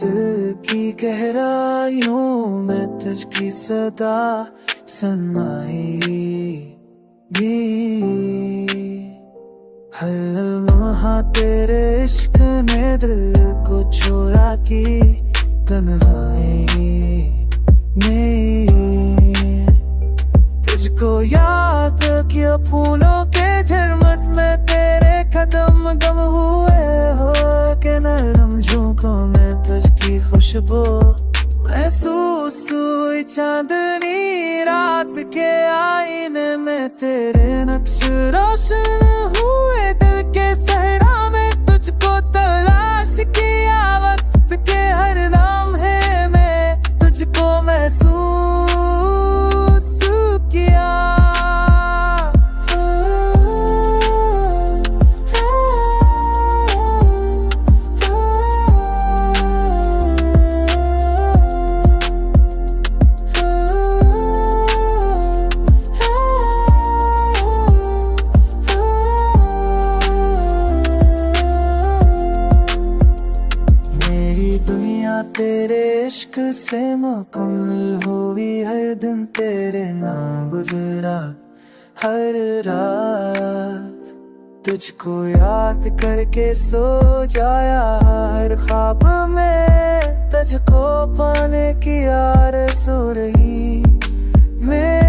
दिल की गहराइयों में तुझकी सदा समाई हर लम्हा तेरे इश्क ने दिल को चोरा की तन्हाई में तुझको याद किया फूलों के झरमट में तेरे कदम गम हुए हो के नरम झोंकों में तुझकी खुशबू महसूस हुई चांदनी रात के आईने में तेरे नक्श रोशन हुए दिल के सहरा में तुझको तलाश किया वक्त के हर लम्हे में तुझको महसूस किया तेरे इश्क से मुकम्मल हुई हर दिन तेरे नाम गुजरा हर रात तुझको याद करके सो जाया हर ख्वाब में तुझको पाने की आरज़ू रही मैं